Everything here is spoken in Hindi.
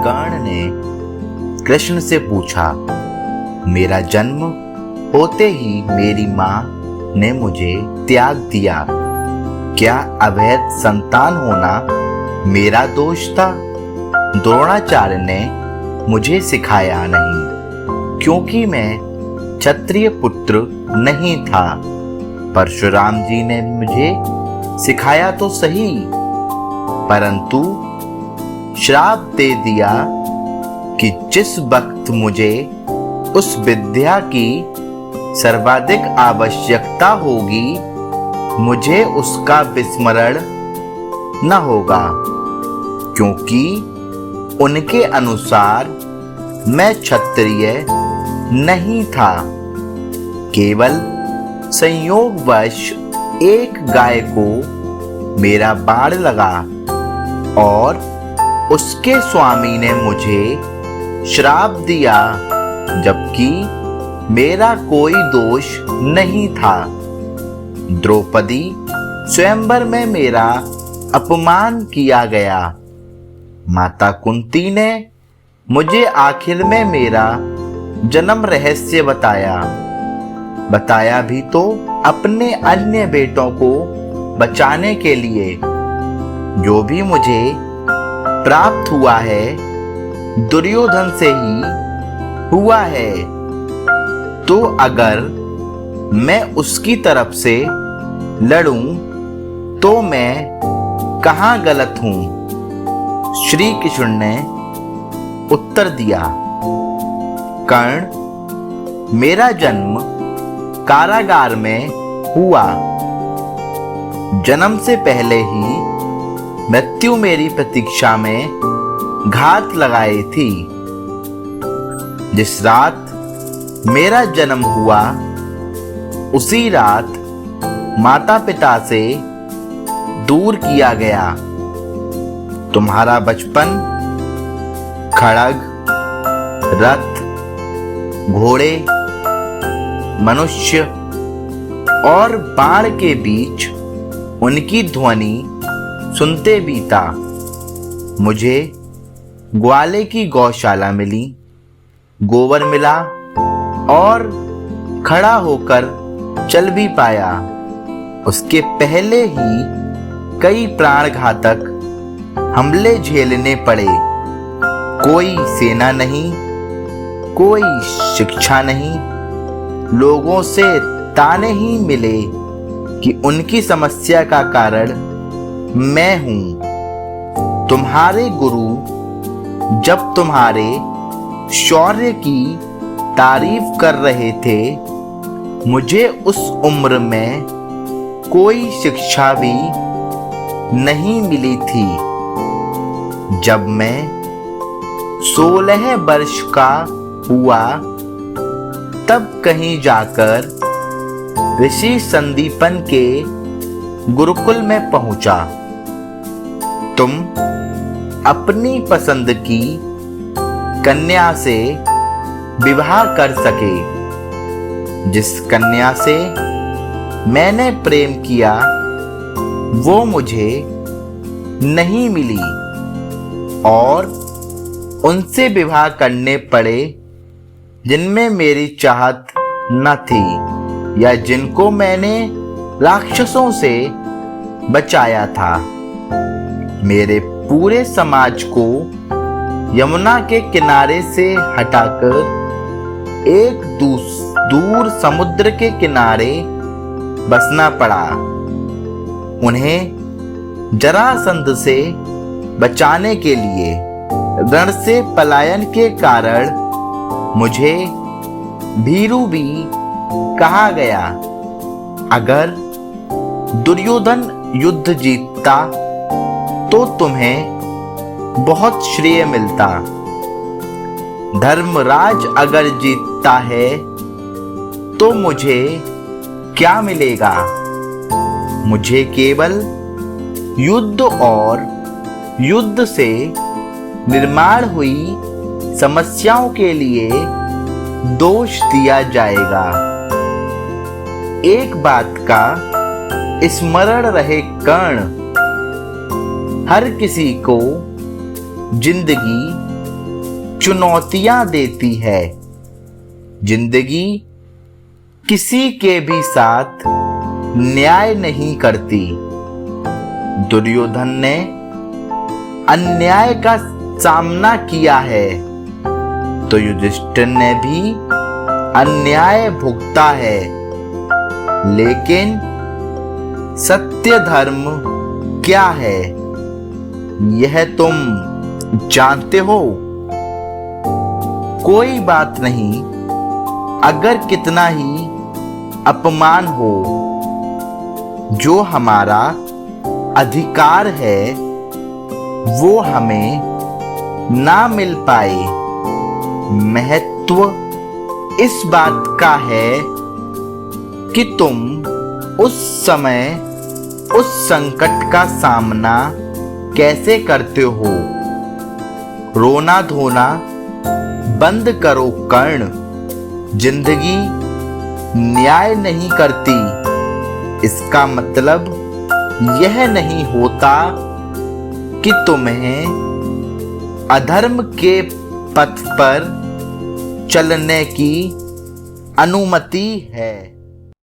कर्ण ने कृष्ण से पूछा, मेरा जन्म होते ही मेरी माँ ने मुझे त्याग दिया, क्या अवैध संतान होना मेरा दोष था? द्रोणाचार्य ने मुझे सिखाया नहीं, क्योंकि मैं क्षत्रिय पुत्र नहीं था। परशुराम जी ने मुझे सिखाया तो सही, परंतु श्राप दे दिया कि जिस वक्त मुझे उस विद्या की सर्वाधिक आवश्यकता होगी, मुझे उसका विस्मरण न होगा, क्योंकि उनके अनुसार मैं क्षत्रिय नहीं था। केवल संयोगवश एक गाय को मेरा बाण लगा और उसके स्वामी ने मुझे श्राप दिया, जबकि मेरा कोई दोष नहीं था। द्रौपदी स्वयंवर में मेरा अपमान किया गया। माता कुंती ने मुझे आखिर में मेरा जन्म रहस्य बताया भी तो अपने अन्य बेटों को बचाने के लिए। जो भी मुझे प्राप्त हुआ है दुर्योधन से ही हुआ है, तो अगर मैं उसकी तरफ से लड़ूं तो मैं कहाँ गलत हूं? श्री कृष्ण ने उत्तर दिया, कर्ण, मेरा जन्म कारागार में हुआ। जन्म से पहले ही मृत्यु मेरी प्रतीक्षा में घात लगाई थी। जिस रात मेरा जन्म हुआ, उसी रात माता पिता से दूर किया गया। तुम्हारा बचपन खड्ग, रथ, घोड़े, मनुष्य और बाण के बीच उनकी ध्वनि सुनते बीता। मुझे ग्वाले की गौशाला मिली, गोबर मिला और खड़ा होकर चल भी पाया। उसके पहले ही कई प्राणघातक हमले झेलने पड़े। कोई सेना नहीं, कोई शिक्षा नहीं, लोगों से ताने ही मिले कि उनकी समस्या का कारण मैं हूं। तुम्हारे गुरु जब तुम्हारे शौर्य की तारीफ कर रहे थे, मुझे उस उम्र में कोई शिक्षा भी नहीं मिली थी। जब मैं 16 वर्ष का हुआ, तब कहीं जाकर ऋषि संदीपन के गुरुकुल में पहुंचा। तुम अपनी पसंद की कन्या से विवाह कर सके। जिस कन्या से मैंने प्रेम किया, वो मुझे नहीं मिली और उनसे विवाह करने पड़े जिनमें मेरी चाहत न थी या जिनको मैंने राक्षसों से बचाया था। मेरे पूरे समाज को यमुना के किनारे से हटाकर एक दूर समुद्र के किनारे बसना पड़ा। उन्हें जरासंध से बचाने के लिए रण से पलायन के कारण मुझे भीरू भी कहा गया। अगर दुर्योधन युद्ध जीतता तो तुम्हें बहुत श्रेय मिलता। धर्मराज अगर जीतता है तो मुझे क्या मिलेगा? मुझे केवल युद्ध और युद्ध से निर्माण हुई समस्याओं के लिए दोष दिया जाएगा। एक बात का स्मरण रहे कर्ण, हर किसी को जिंदगी चुनौतियां देती है। जिंदगी किसी के भी साथ न्याय नहीं करती। दुर्योधन ने अन्याय का सामना किया है, तो युधिष्ठिर ने भी अन्याय भुगता है। लेकिन सत्य धर्म क्या है, यह तुम जानते हो? कोई बात नहीं, अगर कितना ही अपमान हो, जो हमारा अधिकार है वो हमें ना मिल पाए। महत्व इस बात का है कि तुम उस समय उस संकट का सामना कैसे करते हो। रोना धोना बंद करो कर्ण। जिंदगी न्याय नहीं करती, इसका मतलब यह नहीं होता कि तुम्हें अधर्म के पथ पर चलने की अनुमति है।